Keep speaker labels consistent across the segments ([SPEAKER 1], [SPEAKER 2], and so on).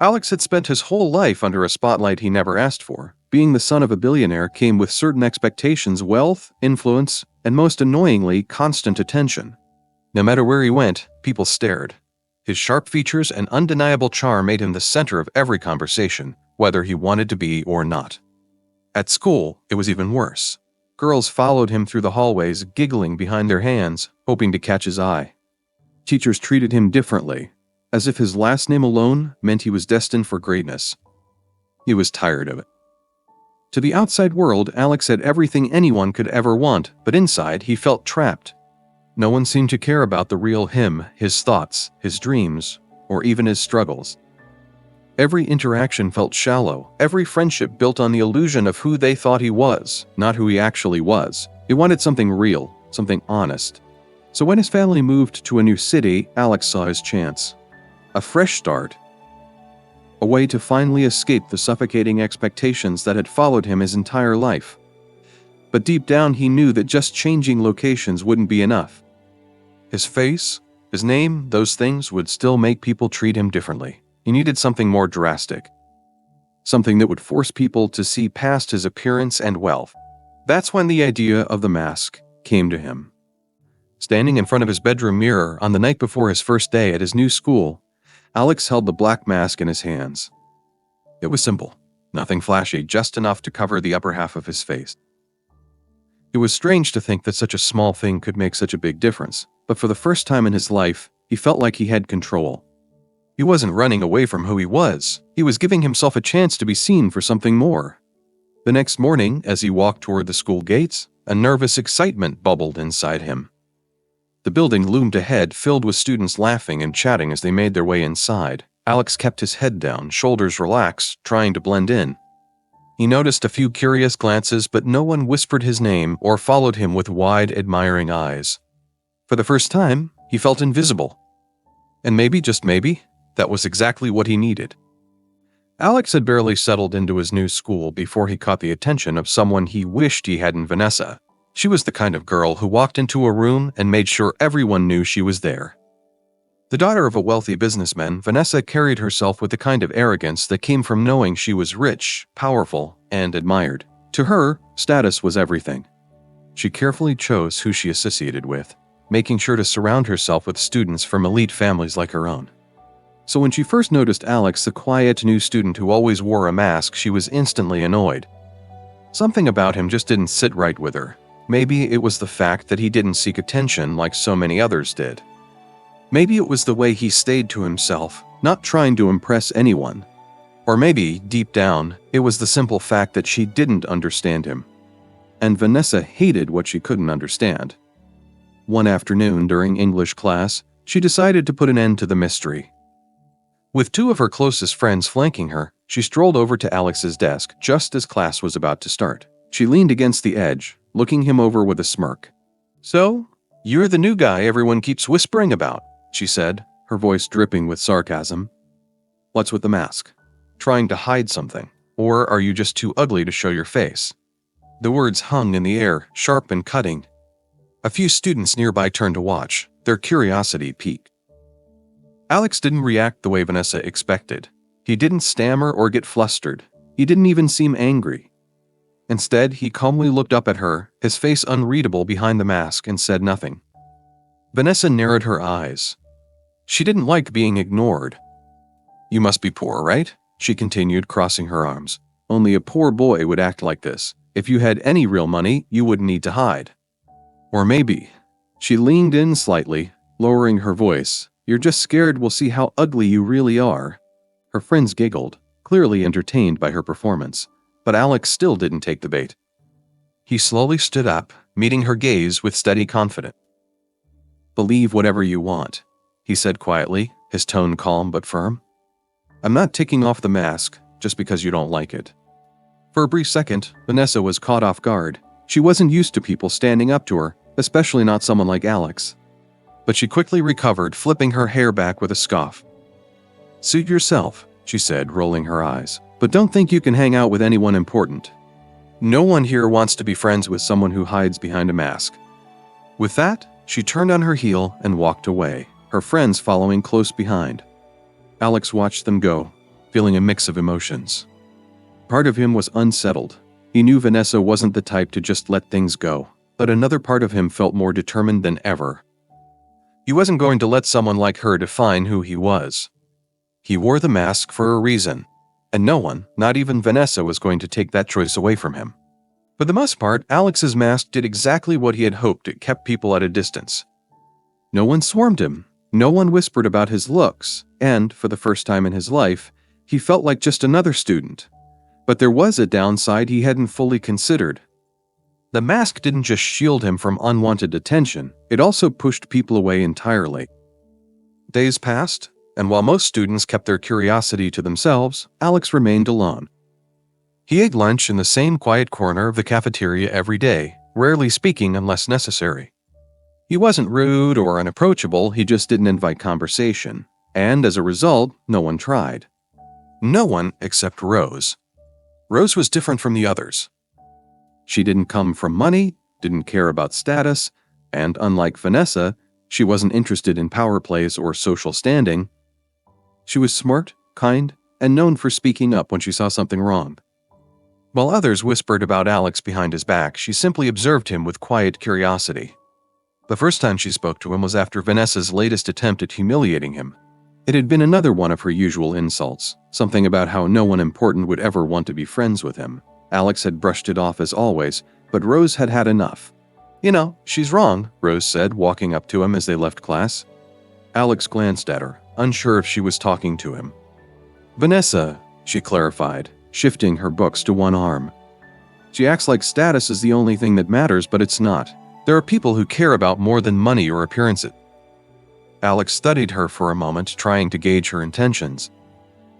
[SPEAKER 1] Alex had spent his whole life under a spotlight he never asked for. Being the son of a billionaire came with certain expectations: wealth, influence, and most annoyingly, constant attention. No matter where he went, people stared. His sharp features and undeniable charm made him the center of every conversation, whether he wanted to be or not. At school, it was even worse. Girls followed him through the hallways, giggling behind their hands, hoping to catch his eye. Teachers treated him differently, as if his last name alone meant he was destined for greatness. He was tired of it. To the outside world, Alex had everything anyone could ever want, but inside he felt trapped. No one seemed to care about the real him, his thoughts, his dreams, or even his struggles. Every interaction felt shallow, every friendship built on the illusion of who they thought he was, not who he actually was. He wanted something real, something honest. So when his family moved to a new city, Alex saw his chance. A fresh start. A way to finally escape the suffocating expectations that had followed him his entire life. But deep down he knew that just changing locations wouldn't be enough. His face, his name, those things would still make people treat him differently. He needed something more drastic. Something that would force people to see past his appearance and wealth. That's when the idea of the mask came to him. Standing in front of his bedroom mirror on the night before his first day at his new school, Alex held the black mask in his hands. It was simple, nothing flashy, just enough to cover the upper half of his face. It was strange to think that such a small thing could make such a big difference, but for the first time in his life, he felt like he had control. He wasn't running away from who he was was giving himself a chance to be seen for something more. The next morning, as he walked toward the school gates, a nervous excitement bubbled inside him. The building loomed ahead, filled with students laughing and chatting as they made their way inside. Alex kept his head down, shoulders relaxed, trying to blend in. He noticed a few curious glances, but no one whispered his name or followed him with wide, admiring eyes. For the first time, he felt invisible. And maybe, just maybe, that was exactly what he needed. Alex had barely settled into his new school before he caught the attention of someone he wished he had in Vanessa. She was the kind of girl who walked into a room and made sure everyone knew she was there. The daughter of a wealthy businessman, Vanessa carried herself with the kind of arrogance that came from knowing she was rich, powerful, and admired. To her, status was everything. She carefully chose who she associated with, making sure to surround herself with students from elite families like her own. So when she first noticed Alex, the quiet new student who always wore a mask, she was instantly annoyed. Something about him just didn't sit right with her. Maybe it was the fact that he didn't seek attention like so many others did. Maybe it was the way he stayed to himself, not trying to impress anyone. Or maybe, deep down, it was the simple fact that she didn't understand him. And Vanessa hated what she couldn't understand. One afternoon during English class, she decided to put an end to the mystery. With two of her closest friends flanking her, she strolled over to Alex's desk just as class was about to start. She leaned against the edge, looking him over with a smirk. "So, you're the new guy everyone keeps whispering about," she said, her voice dripping with sarcasm. "What's with the mask? Trying to hide something? Or are you just too ugly to show your face?" The words hung in the air, sharp and cutting. A few students nearby turned to watch, their curiosity piqued. Alex didn't react the way Vanessa expected. He didn't stammer or get flustered. He didn't even seem angry. Instead, he calmly looked up at her, his face unreadable behind the mask, and said nothing. Vanessa narrowed her eyes. She didn't like being ignored. "You must be poor, right?" she continued, crossing her arms. "Only a poor boy would act like this. If you had any real money, you wouldn't need to hide. Or maybe," she leaned in slightly, lowering her voice, "you're just scared we'll see how ugly you really are." Her friends giggled, clearly entertained by her performance, but Alex still didn't take the bait. He slowly stood up, meeting her gaze with steady confidence. "Believe whatever you want," he said quietly, his tone calm but firm. "I'm not taking off the mask just because you don't like it." For a brief second, Vanessa was caught off guard. She wasn't used to people standing up to her, especially not someone like Alex. But she quickly recovered, flipping her hair back with a scoff. "Suit yourself," she said, rolling her eyes. "But don't think you can hang out with anyone important. No one here wants to be friends with someone who hides behind a mask." With that, she turned on her heel and walked away, her friends following close behind. Alex watched them go, feeling a mix of emotions. Part of him was unsettled. He knew Vanessa wasn't the type to just let things go, but another part of him felt more determined than ever. He wasn't going to let someone like her define who he was. He wore the mask for a reason, and no one, not even Vanessa, was going to take that choice away from him. For the most part, Alex's mask did exactly what he had hoped. It kept people at a distance. No one swarmed him, no one whispered about his looks, and, for the first time in his life, he felt like just another student. But there was a downside he hadn't fully considered. The mask didn't just shield him from unwanted attention, it also pushed people away entirely. Days passed, and while most students kept their curiosity to themselves, Alex remained alone. He ate lunch in the same quiet corner of the cafeteria every day, rarely speaking unless necessary. He wasn't rude or unapproachable, he just didn't invite conversation, and as a result, no one tried. No one except Rose. Rose was different from the others. She didn't come from money, didn't care about status, and unlike Vanessa, she wasn't interested in power plays or social standing. She was smart, kind, and known for speaking up when she saw something wrong. While others whispered about Alex behind his back, she simply observed him with quiet curiosity. The first time she spoke to him was after Vanessa's latest attempt at humiliating him. It had been another one of her usual insults, something about how no one important would ever want to be friends with him. Alex had brushed it off as always, but Rose had had enough. "You know, she's wrong," Rose said, walking up to him as they left class. Alex glanced at her, unsure if she was talking to him. "Vanessa," she clarified, shifting her books to one arm. "She acts like status is the only thing that matters, but it's not. There are people who care about more than money or appearances." Alex studied her for a moment, trying to gauge her intentions.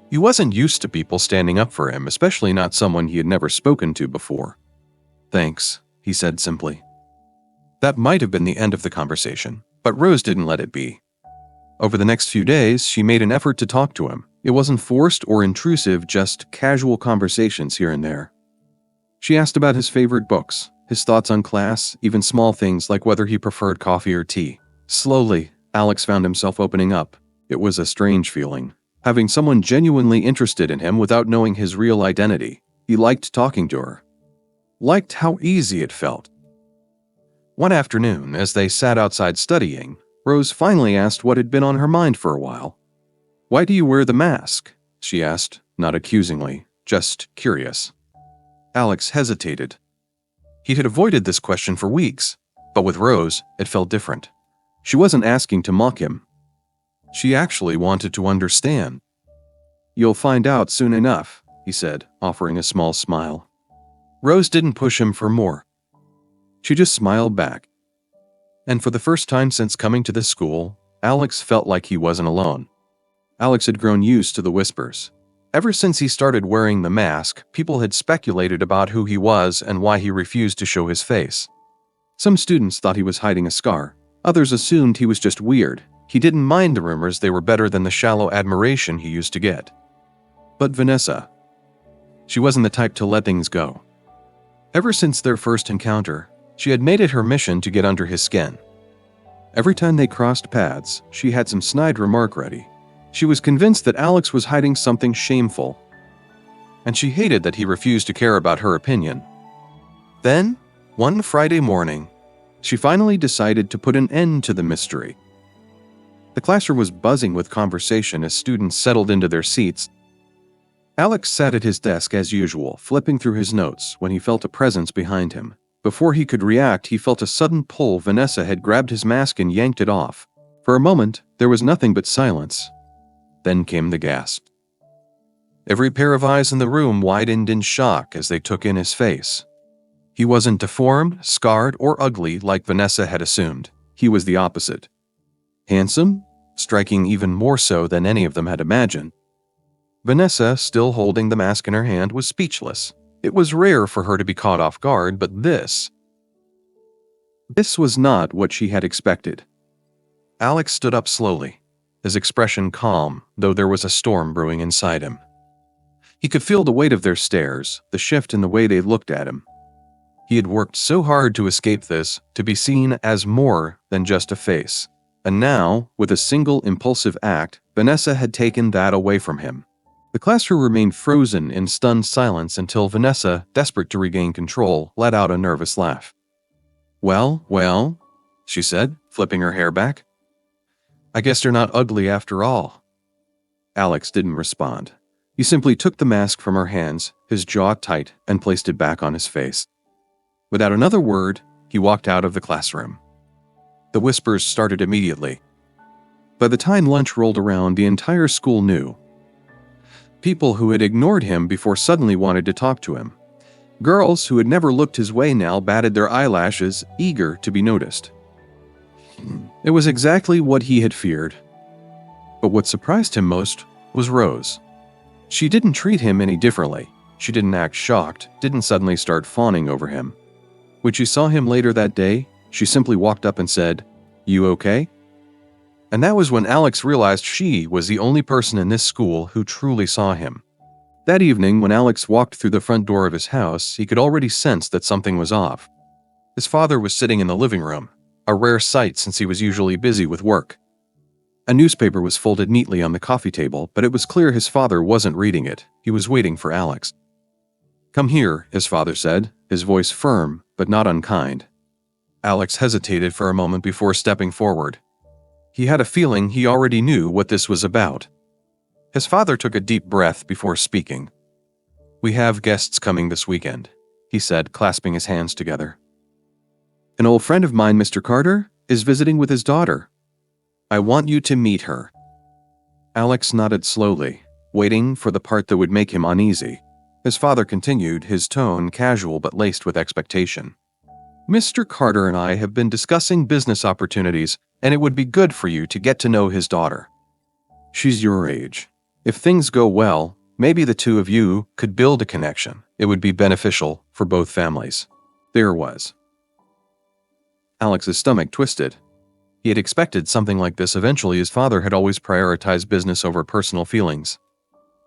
[SPEAKER 1] He wasn't used to people standing up for him, especially not someone he had never spoken to before. "Thanks," he said simply. That might have been the end of the conversation, but Rose didn't let it be. Over the next few days, she made an effort to talk to him. It wasn't forced or intrusive, just casual conversations here and there. She asked about his favorite books, his thoughts on class, even small things like whether he preferred coffee or tea. Slowly, Alex found himself opening up. It was a strange feeling. Having someone genuinely interested in him without knowing his real identity. He liked talking to her. Liked how easy it felt. One afternoon, as they sat outside studying, Rose finally asked what had been on her mind for a while. "Why do you wear the mask?" she asked, not accusingly, just curious. Alex hesitated. He had avoided this question for weeks, but with Rose, it felt different. She wasn't asking to mock him. She actually wanted to understand. "You'll find out soon enough," he said, offering a small smile. Rose didn't push him for more. She just smiled back. And for the first time since coming to this school, Alex felt like he wasn't alone. Alex had grown used to the whispers. Ever since he started wearing the mask, people had speculated about who he was and why he refused to show his face. Some students thought he was hiding a scar. Others assumed he was just weird. He didn't mind the rumors, they were better than the shallow admiration he used to get. But Vanessa, she wasn't the type to let things go. Ever since their first encounter, she had made it her mission to get under his skin. Every time they crossed paths, she had some snide remark ready. She was convinced that Alex was hiding something shameful, and she hated that he refused to care about her opinion. Then, one Friday morning, she finally decided to put an end to the mystery. The classroom was buzzing with conversation as students settled into their seats. Alex sat at his desk as usual, flipping through his notes when he felt a presence behind him. Before he could react, he felt a sudden pull. Vanessa had grabbed his mask and yanked it off. For a moment, there was nothing but silence. Then came the gasp. Every pair of eyes in the room widened in shock as they took in his face. He wasn't deformed, scarred, or ugly like Vanessa had assumed. He was the opposite. Handsome, striking even more so than any of them had imagined. Vanessa, still holding the mask in her hand, was speechless. It was rare for her to be caught off guard, but this was not what she had expected. Alex stood up slowly, his expression calm, though there was a storm brewing inside him. He could feel the weight of their stares, the shift in the way they looked at him. He had worked so hard to escape this, to be seen as more than just a face. And now, with a single impulsive act, Vanessa had taken that away from him. The classroom remained frozen in stunned silence until Vanessa, desperate to regain control, let out a nervous laugh. Well, she said, flipping her hair back. I guess you're not ugly after all. Alex didn't respond. He simply took the mask from her hands, his jaw tight, and placed it back on his face. Without another word, he walked out of the classroom. The whispers started immediately. By the time lunch rolled around, the entire school knew. People who had ignored him before suddenly wanted to talk to him. Girls who had never looked his way now batted their eyelashes, eager to be noticed. It was exactly what he had feared. But what surprised him most was Rose. She didn't treat him any differently. She didn't act shocked, didn't suddenly start fawning over him. When she saw him later that day, she simply walked up and said, "You okay?" And that was when Alex realized she was the only person in this school who truly saw him. That evening, when Alex walked through the front door of his house, he could already sense that something was off. His father was sitting in the living room, a rare sight since he was usually busy with work. A newspaper was folded neatly on the coffee table, but it was clear his father wasn't reading it. He was waiting for Alex. "Come here," his father said, his voice firm but not unkind. Alex hesitated for a moment before stepping forward. He had a feeling he already knew what this was about. His father took a deep breath before speaking. "We have guests coming this weekend," he said, clasping his hands together. "An old friend of mine, Mr. Carter, is visiting with his daughter. I want you to meet her." Alex nodded slowly, waiting for the part that would make him uneasy. His father continued, his tone casual but laced with expectation. "Mr. Carter and I have been discussing business opportunities, and it would be good for you to get to know his daughter. She's your age. If things go well, maybe the two of you could build a connection. It would be beneficial for both families." There was. Alex's stomach twisted. He had expected something like this. Eventually, his father had always prioritized business over personal feelings.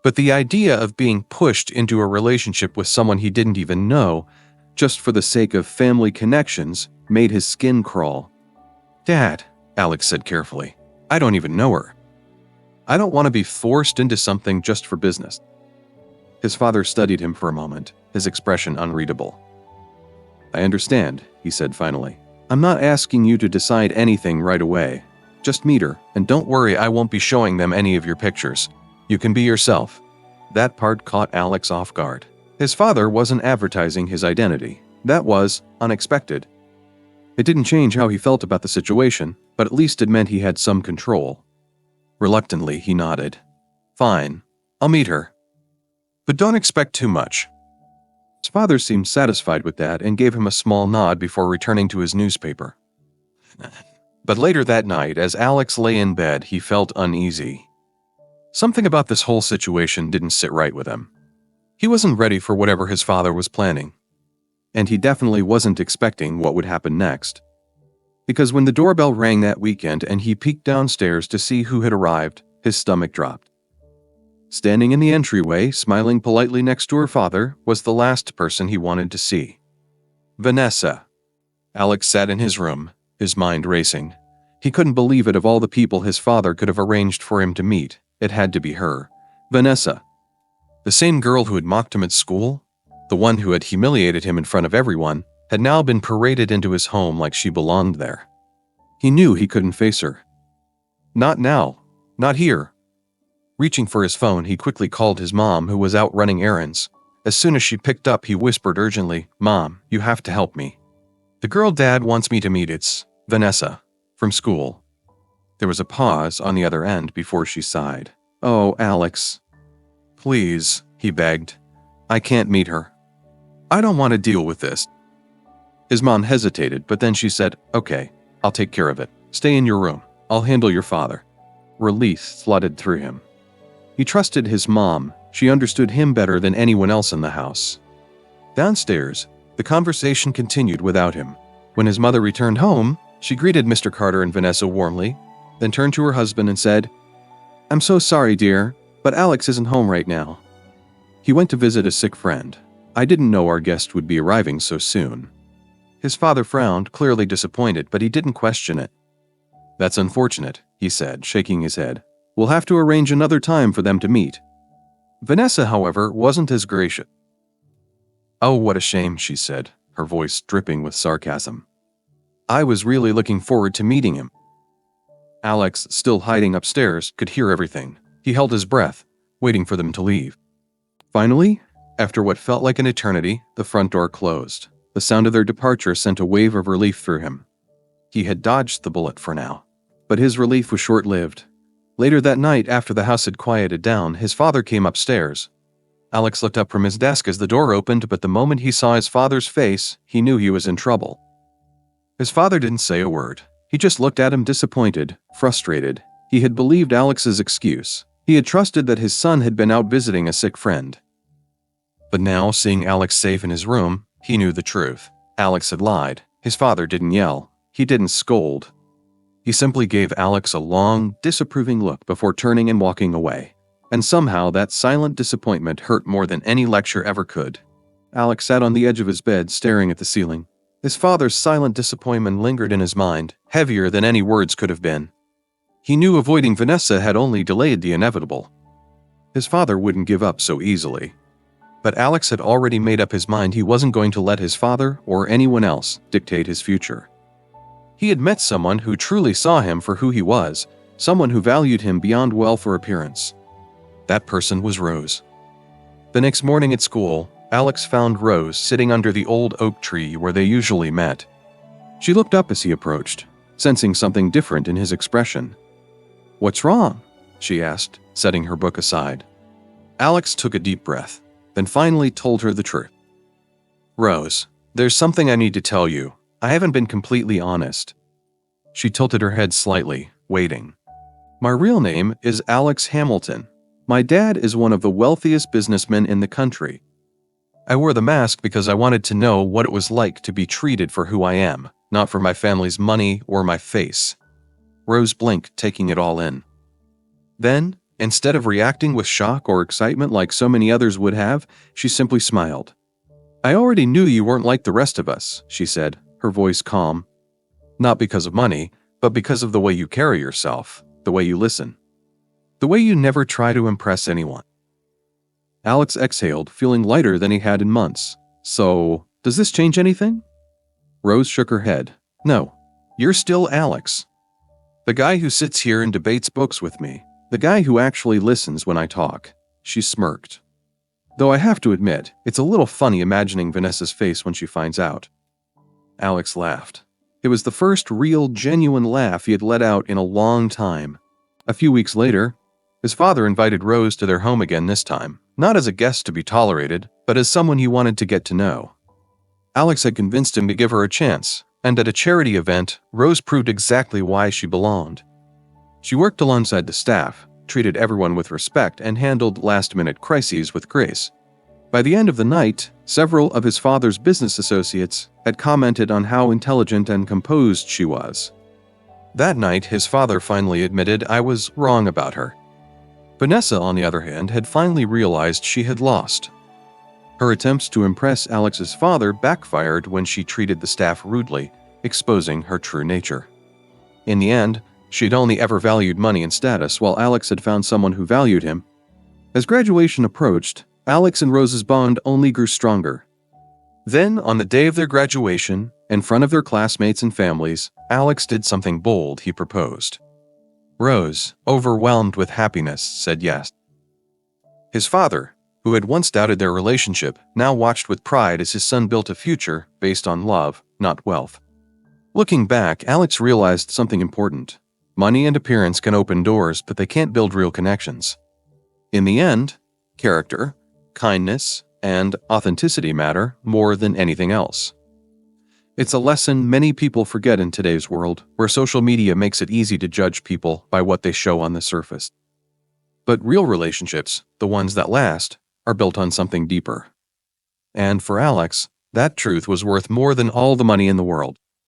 [SPEAKER 1] But the idea of being pushed into a relationship with someone he didn't even know, just for the sake of family connections, made his skin crawl. "Dad," Alex said carefully, "I don't even know her. I don't want to be forced into something just for business." His father studied him for a moment, his expression unreadable. "I understand," he said finally. "I'm not asking you to decide anything right away. Just meet her, and don't worry, I won't be showing them any of your pictures. You can be yourself." That part caught Alex off guard. His father wasn't advertising his identity. That was unexpected. It didn't change how he felt about the situation, but at least it meant he had some control. Reluctantly, he nodded. "Fine, I'll meet her. But don't expect too much." His father seemed satisfied with that and gave him a small nod before returning to his newspaper. But later that night, as Alex lay in bed, he felt uneasy. Something about this whole situation didn't sit right with him. He wasn't ready for whatever his father was planning. And he definitely wasn't expecting what would happen next. Because when the doorbell rang that weekend and he peeked downstairs to see who had arrived, his stomach dropped. Standing in the entryway, smiling politely next to her father, was the last person he wanted to see. Vanessa. Alex sat in his room, his mind racing. He couldn't believe it. Of all the people his father could have arranged for him to meet, it had to be her. Vanessa. The same girl who had mocked him at school, the one who had humiliated him in front of everyone, had now been paraded into his home like she belonged there. He knew he couldn't face her. Not now. Not here. Reaching for his phone, he quickly called his mom, who was out running errands. As soon as she picked up, he whispered urgently, "Mom, you have to help me. The girl Dad wants me to meet, it's Vanessa, from school." There was a pause on the other end before she sighed. "Oh, Alex. Please," he begged. "I can't meet her. I don't want to deal with this." His mom hesitated, but then she said, "Okay, I'll take care of it. Stay in your room. I'll handle your father." Relief flooded through him. He trusted his mom. She understood him better than anyone else in the house. Downstairs, the conversation continued without him. When his mother returned home, she greeted Mr. Carter and Vanessa warmly, then turned to her husband and said, "I'm so sorry, dear, but Alex isn't home right now. He went to visit a sick friend. I didn't know our guest would be arriving so soon." His father frowned, clearly disappointed, but he didn't question it. "That's unfortunate," he said, shaking his head. "We'll have to arrange another time for them to meet." Vanessa, however, wasn't as gracious. "Oh, what a shame," she said, her voice dripping with sarcasm. "I was really looking forward to meeting him." Alex, still hiding upstairs, could hear everything. He held his breath, waiting for them to leave. Finally, after what felt like an eternity, the front door closed. The sound of their departure sent a wave of relief through him. He had dodged the bullet for now. But his relief was short-lived. Later that night, after the house had quieted down, his father came upstairs. Alex looked up from his desk as the door opened, but the moment he saw his father's face, he knew he was in trouble. His father didn't say a word. He just looked at him, disappointed, frustrated. He had believed Alex's excuse. He had trusted that his son had been out visiting a sick friend. But now, seeing Alex safe in his room, he knew the truth. Alex had lied. His father didn't yell. He didn't scold. He simply gave Alex a long, disapproving look before turning and walking away. And somehow that silent disappointment hurt more than any lecture ever could. Alex sat on the edge of his bed, staring at the ceiling. His father's silent disappointment lingered in his mind, heavier than any words could have been. He knew avoiding Vanessa had only delayed the inevitable. His father wouldn't give up so easily. But Alex had already made up his mind he wasn't going to let his father or anyone else dictate his future. He had met someone who truly saw him for who he was, someone who valued him beyond wealth or appearance. That person was Rose. The next morning at school, Alex found Rose sitting under the old oak tree where they usually met. She looked up as he approached, sensing something different in his expression. "What's wrong?" she asked, setting her book aside. Alex took a deep breath, then finally told her the truth. "Rose, there's something I need to tell you. I haven't been completely honest." She tilted her head slightly, waiting. "My real name is Alex Hamilton. My dad is one of the wealthiest businessmen in the country. I wore the mask because I wanted to know what it was like to be treated for who I am, not for my family's money or my face." Rose blinked, taking it all in. Then, instead of reacting with shock or excitement like so many others would have, she simply smiled. "I already knew you weren't like the rest of us," she said, her voice calm. "Not because of money, but because of the way you carry yourself, the way you listen, the way you never try to impress anyone." Alex exhaled, feeling lighter than he had in months. "So, does this change anything?" Rose shook her head. "No, you're still Alex. The guy who sits here and debates books with me. The guy who actually listens when I talk." She smirked. "Though I have to admit, it's a little funny imagining Vanessa's face when she finds out." Alex laughed. It was the first real, genuine laugh he had let out in a long time. A few weeks later, his father invited Rose to their home again, this time, not as a guest to be tolerated, but as someone he wanted to get to know. Alex had convinced him to give her a chance, and at a charity event, Rose proved exactly why she belonged. She worked alongside the staff, treated everyone with respect, and handled last-minute crises with grace. By the end of the night, several of his father's business associates had commented on how intelligent and composed she was. That night, his father finally admitted, "I was wrong about her." Vanessa, on the other hand, had finally realized she had lost. Her attempts to impress Alex's father backfired when she treated the staff rudely, exposing her true nature. In the end, she'd only ever valued money and status, while Alex had found someone who valued him. As graduation approached, Alex and Rose's bond only grew stronger. Then, on the day of their graduation, in front of their classmates and families, Alex did something bold. He proposed. Rose, overwhelmed with happiness, said yes. His father, who had once doubted their relationship, now watched with pride as his son built a future based on love, not wealth. Looking back, Alex realized something important. Money and appearance can open doors, but they can't build real connections. In the end, character, kindness, and authenticity matter more than anything else. It's a lesson many people forget in today's world, where social media makes it easy to judge people by what they show on the surface. But real relationships, the ones that last, are built on something deeper. And for Alex, that truth was worth more than all the money in the world.